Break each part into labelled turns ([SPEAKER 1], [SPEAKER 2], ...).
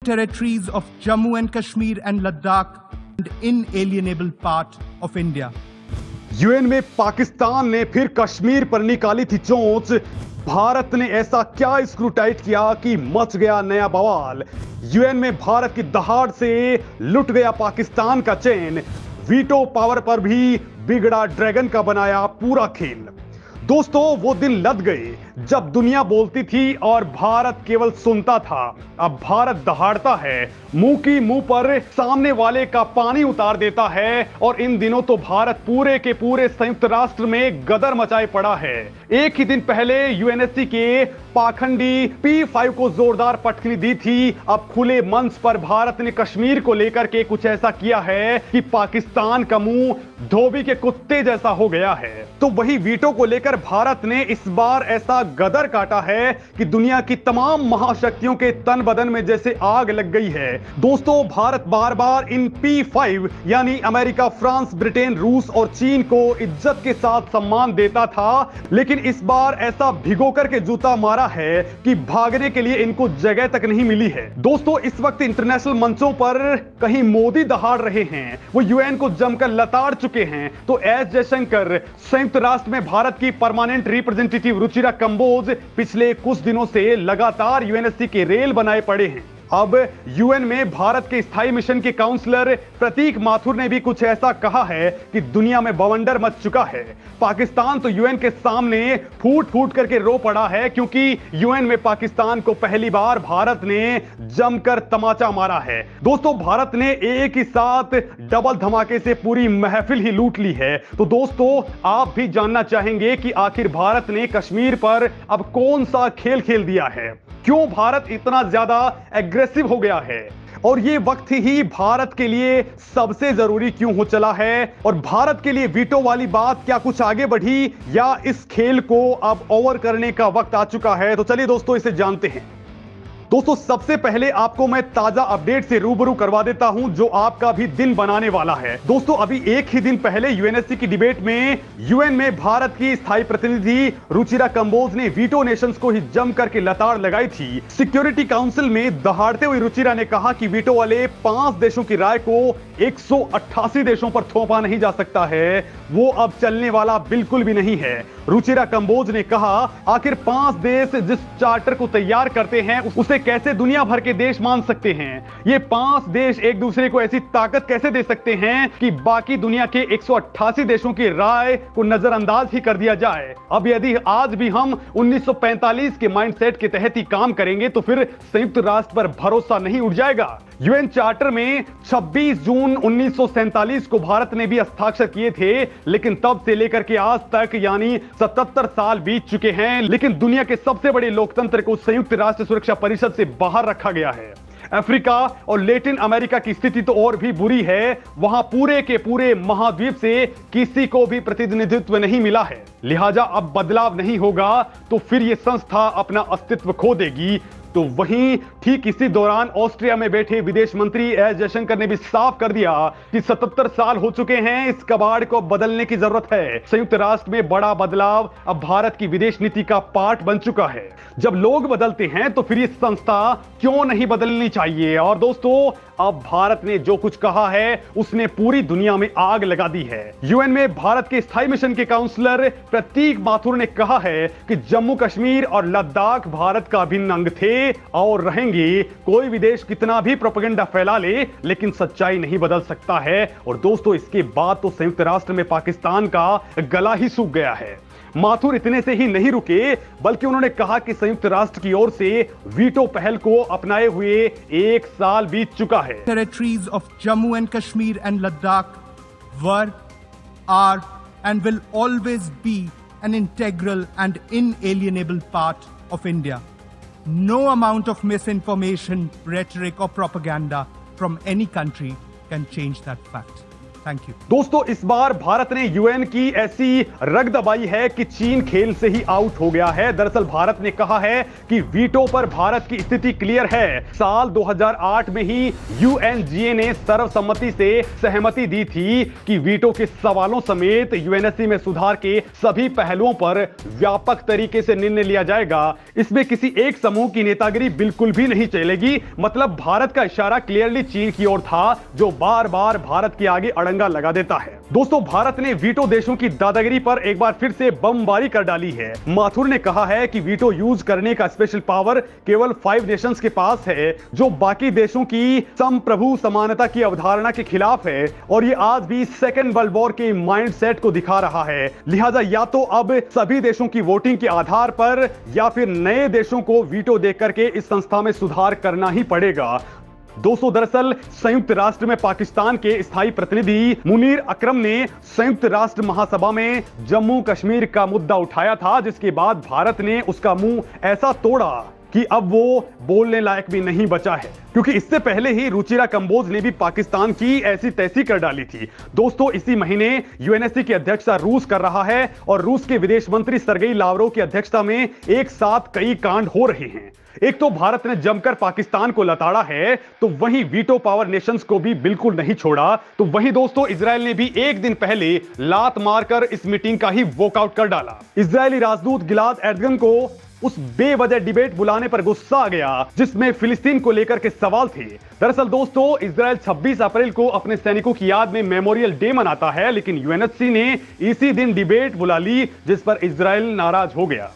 [SPEAKER 1] territories of Jammu and Kashmir and Ladakh, and inalienable part of India.
[SPEAKER 2] UN में पाकिस्तान ने फिर कश्मीर पर निकाली थी चोंच। भारत ने ऐसा क्या स्क्रूटाइट किया कि मच गया नया बवाल। यूएन में भारत की दहाड़ से लुट गया पाकिस्तान का चैन। वीटो पावर पर भी बिगड़ा ड्रैगन का बनाया पूरा खेल। दोस्तों, वो दिन लद गए जब दुनिया बोलती थी और भारत केवल सुनता था। अब भारत दहाड़ता है, मुंह की मुंह पर सामने वाले का पानी उतार देता है। और इन दिनों तो भारत पूरे के पूरे संयुक्त राष्ट्र में गदर मचाए पड़ा है। एक ही दिन पहले यूएनएससी के पाखंडी P5 को जोरदार पटखनी दी थी। अब खुले मंच पर भारत ने कश्मीर को लेकर के कुछ ऐसा किया है कि पाकिस्तान का मुंह धोबी के कुत्ते जैसा हो गया है। तो वही वीटो को लेकर भारत ने इस बार ऐसा गदर काटा है कि दुनिया की तमाम महाशक्तियों के तन बदन में जैसे आग लग गई है। दोस्तों, भारत बार बार इन P5 यानी अमेरिका, फ्रांस, ब्रिटेन, रूस और चीन को इज्जत के साथ सम्मान देता था, लेकिन इस बार ऐसा भिगो करके जूता मारा है कि भागने के लिए इनको जगह तक नहीं मिली है। दोस्तों, इस वक्त इंटरनेशनल मंचों पर कहीं मोदी दहाड़ रहे हैं, वो यूएन को जमकर लताड़ चुके हैं, तो एस जयशंकर, संयुक्त राष्ट्र में भारत की परमानेंट रिप्रेजेंटेटिव रुचिरा कंबोज पिछले कुछ दिनों से लगातार यूएनएससी के रेल बनाए पड़े हैं। अब यूएन में भारत के स्थायी मिशन के काउंसलर प्रतीक माथुर ने भी कुछ ऐसा कहा है कि दुनिया में बवंडर मच चुका है। पाकिस्तान तो यूएन के सामने फूट फूट करके रो पड़ा है, क्योंकि यूएन में पाकिस्तान को पहली बार भारत ने जमकर तमाचा मारा है। दोस्तों, भारत ने एक ही साथ डबल धमाके से पूरी महफिल ही लूट ली है। तो दोस्तों, आप भी जानना चाहेंगे कि आखिर भारत ने कश्मीर पर अब कौन सा खेल खेल दिया है, क्यों भारत इतना ज्यादा एग्रेसिव हो गया है, और ये वक्त ही भारत के लिए सबसे जरूरी क्यों हो चला है, और भारत के लिए वीटो वाली बात क्या कुछ आगे बढ़ी या इस खेल को अब ओवर करने का वक्त आ चुका है। तो चलिए दोस्तों, इसे जानते हैं। दोस्तों, सबसे पहले आपको मैं ताजा अपडेट से रूबरू करवा देता हूं जो आपका भी दिन बनाने वाला है। दोस्तों, अभी एक ही दिन पहले यूएनएससी की डिबेट में यूएन में भारत की स्थायी प्रतिनिधि रुचिरा कंबोज ने वीटो नेशंस को ही जम करके लताड़ लगाई थी। सिक्योरिटी काउंसिल में दहाड़ते हुए रुचिरा ने कहा कि वीटो वाले 5 देशों की राय को 188 देशों पर थोपा नहीं जा सकता है, वो अब चलने वाला बिल्कुल भी नहीं है। रुचिरा कंबोज ने कहा, आखिर 5 देश जिस चार्टर को तैयार करते हैं उसे कैसे दुनिया भर के देश मान सकते हैं? ये 5 देश एक दूसरे को ऐसी ताकत कैसे दे सकते हैं कि बाकी दुनिया के 188 देशों की राय को नजरअंदाज ही कर दिया जाए? अब यदि आज भी हम 1945 के माइंडसेट के तहत ही काम करेंगे तो फिर संयुक्त राष्ट्र पर भरोसा नहीं उठ जाएगा। यूएन चार्टर में 26 जून 1947 को भारत ने भी हस्ताक्षर किए थे, लेकिन तब से लेकर के आज तक यानी 77 साल बीत चुके हैं, लेकिन दुनिया के सबसे बड़े लोकतंत्र को संयुक्त राष्ट्र सुरक्षा परिषद से बाहर रखा गया है। अफ्रीका और लैटिन अमेरिका की स्थिति तो और भी बुरी है। वहां पूरे के पूरे महाद्वीप से किसी को भी प्रतिनिधित्व नहीं मिला है। लिहाजा अब बदलाव नहीं होगा तो फिर यह संस्था अपना अस्तित्व खो देगी। तो वहीं ठीक इसी दौरान ऑस्ट्रिया में बैठे विदेश मंत्री एस जयशंकर ने भी साफ कर दिया कि 77 साल हो चुके हैं, इस कबाड़ को बदलने की जरूरत है। संयुक्त राष्ट्र में बड़ा बदलाव अब भारत की विदेश नीति का पार्ट बन चुका है। जब लोग बदलते हैं तो फिर ये संस्था क्यों नहीं बदलनी चाहिए? और दोस्तों, अब भारत ने जो कुछ कहा है उसने पूरी दुनिया में आग लगा दी है। यूएन में भारत के स्थायी मिशन के काउंसलर प्रतीक माथुर ने कहा है कि जम्मू कश्मीर और लद्दाख भारत का अभिन्न अंग थे और रहेंगे। कोई भी देश कितना भी प्रोपेगेंडा फैला ले, लेकिन सच्चाई नहीं बदल सकता है। और दोस्तों, इसके बाद तो संयुक्त राष्ट्र में पाकिस्तान का गला ही सूख गया है। माथुर इतने से ही नहीं रुके, बल्कि उन्होंने कहा कि संयुक्त राष्ट्र की ओर से वीटो पहल को अपनाए हुए 1 साल बीत चुका है।
[SPEAKER 1] Territories of Jammu and Kashmir and Ladakh were, are and will always be an integral and inalienable part of India. No amount of misinformation, rhetoric or propaganda from any country can change that fact. Thank you.
[SPEAKER 2] दोस्तों, इस बार भारत ने UN की ऐसी रग दबाई है कि चीन खेल से ही आउट हो गया है। दरअसल भारत ने कहा है कि वीटो पर भारत की स्थिति क्लियर है। साल 2008 में ही यूएनजीए ने सर्वसम्मति से सहमति दी थी कि वीटो के सवालों समेत यूएनएससी में सुधार के सभी पहलुओं पर व्यापक तरीके से निर्णय लिया जाएगा। इसमें किसी एक समूह की नेतागिरी बिल्कुल भी नहीं चलेगी। मतलब भारत का इशारा क्लियरली चीन की ओर था, जो बार बार भारत के आगे अड़ंगा लगा देता है। दोस्तों, भारत ने वीटो देशों की दादागिरी पर एक बार फिर से बमबारी कर डाली है। माथुर ने कहा है कि वीटो यूज करने का स्पेशल पावर केवल 5 नेशंस के पास है, जो बाकी देशों की संप्रभु समानता की अवधारणा के खिलाफ है, और ये आज भी सेकेंड वर्ल्ड वॉर के माइंडसेट को दिखा रहा है। लिहाजा या तो अब सभी देशों की वोटिंग के आधार पर या फिर नए देशों को वीटो देकर के इस संस्था में सुधार करना ही पड़ेगा। दोस्तों, दरअसल संयुक्त राष्ट्र में पाकिस्तान के स्थायी प्रतिनिधि मुनीर अकरम ने संयुक्त राष्ट्र महासभा में जम्मू कश्मीर का मुद्दा उठाया था, जिसके बाद भारत ने उसका मुंह ऐसा तोड़ा कि अब वो बोलने लायक भी नहीं बचा है, क्योंकि इससे पहले ही रुचिरा कंबोज ने भी पाकिस्तान की ऐसी तैसी कर डाली थी। दोस्तों, इसी महीने यूएनएससी की अध्यक्षता रूस कर रहा है और रूस के विदेश मंत्री सर्गेई लावरोव की अध्यक्षता में एक साथ कई कांड हो रहे हैं। एक तो भारत ने जमकर पाकिस्तान को लताड़ा है, तो वहीं वीटो पावर नेशंस को भी बिल्कुल नहीं छोड़ा। तो वहीं दोस्तों, इजराइल ने भी एक दिन पहले लात मारकर इस मीटिंग का ही वॉकआउट कर डाला। इजरायली राजदूत गिलाद एर्दगन को उस बेवजह डिबेट बुलाने पर गुस्सा आ गया, जिसमें फिलिस्तीन को लेकर के सवाल थे। दरअसल दोस्तों, इजराइल 26 अप्रैल को अपने सैनिकों की याद में मेमोरियल डे मनाता है, लेकिन यूएनएससी ने इसी दिन डिबेट बुला ली, जिस पर इजराइल नाराज हो गया।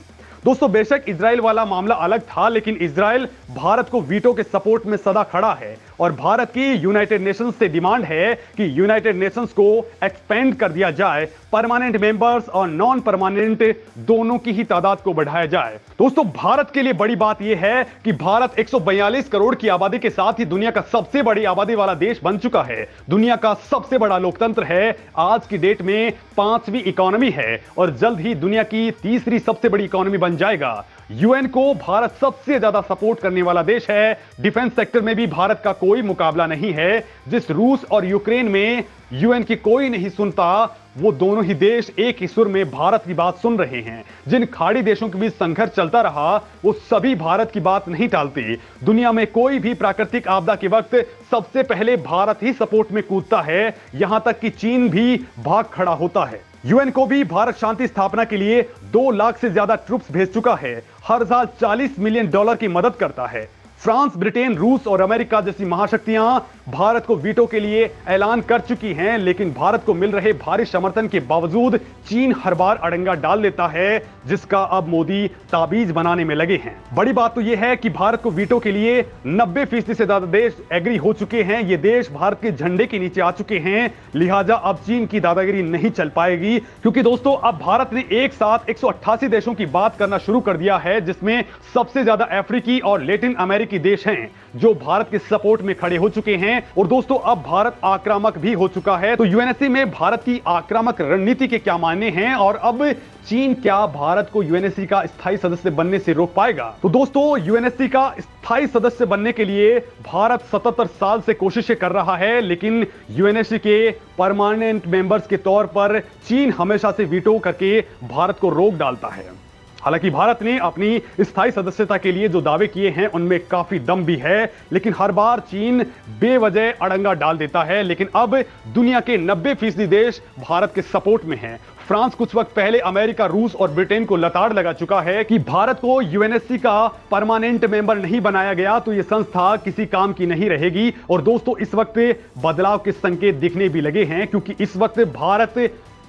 [SPEAKER 2] दोस्तों, बेशक इजराइल वाला मामला अलग था, लेकिन इजराइल भारत को वीटो के सपोर्ट में सदा खड़ा है और भारत की यूनाइटेड नेशंस से डिमांड है कि यूनाइटेड नेशंस को एक्सपेंड कर दिया जाए, परमानेंट मेंबर्स और नॉन परमानेंट दोनों की ही तादाद को बढ़ाया जाए। दोस्तों, भारत के लिए बड़ी बात यह है कि भारत 142 करोड़ की आबादी के साथ ही दुनिया का सबसे बड़ी आबादी वाला देश बन चुका है, दुनिया का सबसे बड़ा लोकतंत्र है, आज की डेट में 5वीं इकोनॉमी है और जल्द ही दुनिया की 3री सबसे बड़ी इकोनॉमी बन जाएगा। यूएन को भारत सबसे ज्यादा सपोर्ट करने वाला देश है। डिफेंस सेक्टर में भी भारत का कोई मुकाबला नहीं है। जिस रूस और यूक्रेन में यूएन की कोई नहीं सुनता, वो दोनों ही देश एक ही सुर में भारत की बात सुन रहे हैं। जिन खाड़ी देशों के बीच संघर्ष चलता रहा, वो सभी भारत की बात नहीं टालते। दुनिया में कोई भी प्राकृतिक आपदा के वक्त सबसे पहले भारत ही सपोर्ट में कूदता है, यहां तक कि चीन भी भाग खड़ा होता है। यूएन को भी भारत शांति स्थापना के लिए 2 लाख से ज्यादा ट्रूप्स भेज चुका है, हर साल $40 मिलियन की मदद करता है। फ्रांस, ब्रिटेन, रूस और अमेरिका जैसी महाशक्तियां भारत को वीटो के लिए ऐलान कर चुकी हैं, लेकिन भारत को मिल रहे भारी समर्थन के बावजूद चीन हर बार अड़ंगा डाल देता है, जिसका अब मोदी ताबीज बनाने में लगे हैं। बड़ी बात तो यह है कि भारत को वीटो के लिए 90% से ज्यादा देश एग्री हो चुके हैं। ये देश भारत के झंडे के नीचे आ चुके हैं, लिहाजा अब चीन की दादागिरी नहीं चल पाएगी, क्योंकि दोस्तों, अब भारत ने एक साथ 188 देशों की बात करना शुरू कर दिया है, जिसमें सबसे ज्यादा अफ्रीकी और लैटिन अमेरिकी देश हैं जो भारत के सपोर्ट में खड़े हो चुके हैं। और दोस्तों, अब भारत आक्रामक भी हो चुका है। तो यूएनएससी में भारत की आक्रामक रणनीति के क्या मायने हैं और अब चीन क्या भारत को यूएनएससी का स्थायी सदस्य बनने से रोक पाएगा? तो दोस्तों, यूएनएससी का स्थायी सदस्य बनने के लिए भारत 77 साल से कोशिशें कर रहा है, लेकिन यूएनएससी के परमानेंट मेंबर्स के तौर पर चीन हमेशा से वीटो करके भारत को रोक डालता है। हालांकि भारत ने अपनी स्थायी सदस्यता के लिए जो दावे किए हैं उनमें काफी दम भी है, लेकिन हर बार चीन बेवजह अड़ंगा डाल देता है। लेकिन अब दुनिया के 90% देश भारत के सपोर्ट में हैं। फ्रांस कुछ वक्त पहले अमेरिका, रूस और ब्रिटेन को लताड़ लगा चुका है कि भारत को यूएनएससी का परमानेंट मेंबर नहीं बनाया गया तो यह संस्था किसी काम की नहीं रहेगी। और दोस्तों, इस वक्त बदलाव के संकेत दिखने भी लगे हैं, क्योंकि इस वक्त भारत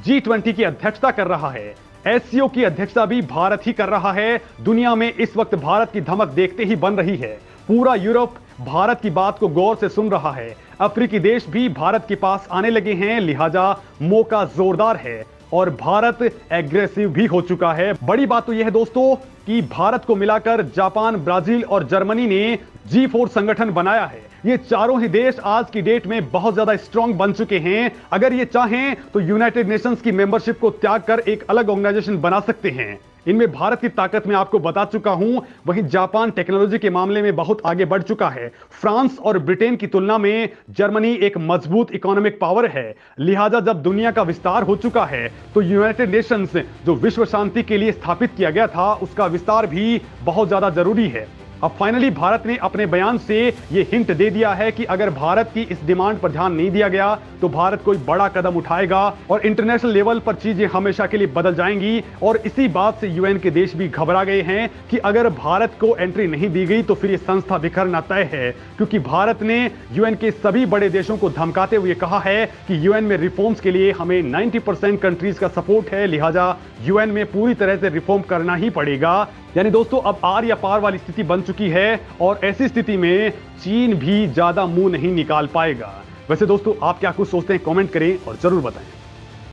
[SPEAKER 2] G20 की अध्यक्षता कर रहा है, एससीओ की अध्यक्षता भी भारत ही कर रहा है। दुनिया में इस वक्त भारत की धमक देखते ही बन रही है। पूरा यूरोप भारत की बात को गौर से सुन रहा है। अफ्रीकी देश भी भारत के पास आने लगे हैं, लिहाजा मौका जोरदार है और भारत एग्रेसिव भी हो चुका है। बड़ी बात तो यह है दोस्तों कि भारत को मिलाकर जापान, ब्राजील और जर्मनी ने G4 संगठन बनाया है। ये चारों ही देश आज की डेट में बहुत ज्यादा स्ट्रांग बन चुके हैं। अगर ये चाहें तो यूनाइटेड नेशंस की मेंबरशिप को त्याग कर एक अलग ऑर्गेनाइजेशन बना सकते हैं। इनमें भारत की ताकत मैं आपको बता चुका हूं। वहीं जापान टेक्नोलॉजी के मामले में बहुत आगे बढ़ चुका है। फ्रांस और ब्रिटेन की तुलना में जर्मनी एक मजबूत इकोनॉमिक पावर है। लिहाजा जब दुनिया का विस्तार हो चुका है तो यूनाइटेड नेशंस जो विश्व शांति के लिए स्थापित किया गया था उसका विस्तार भी बहुत ज्यादा जरूरी है। अब फाइनली भारत ने अपने बयान से यह हिंट दे दिया है कि अगर भारत की इस डिमांड पर ध्यान नहीं दिया गया तो भारत कोई बड़ा कदम उठाएगा और इंटरनेशनल लेवल पर चीजें हमेशा के लिए बदल जाएंगी। और इसी बात से यूएन के देश भी घबरा गए हैं कि अगर भारत को एंट्री नहीं दी गई तो फिर यह संस्था बिखरना तय है, क्योंकि भारत ने यूएन के सभी बड़े देशों को धमकाते हुए कहा है कि यूएन में रिफॉर्म्स के लिए हमें 90% कंट्रीज का सपोर्ट है, लिहाजा यूएन में पूरी तरह से रिफॉर्म करना ही पड़ेगा। यानी दोस्तों अब आर या पार वाली स्थिति बन चुकी है और ऐसी स्थिति में चीन भी ज्यादा मुंह नहीं निकाल पाएगा। वैसे दोस्तों आप क्या कुछ सोचते हैं, कमेंट करें और जरूर बताएं।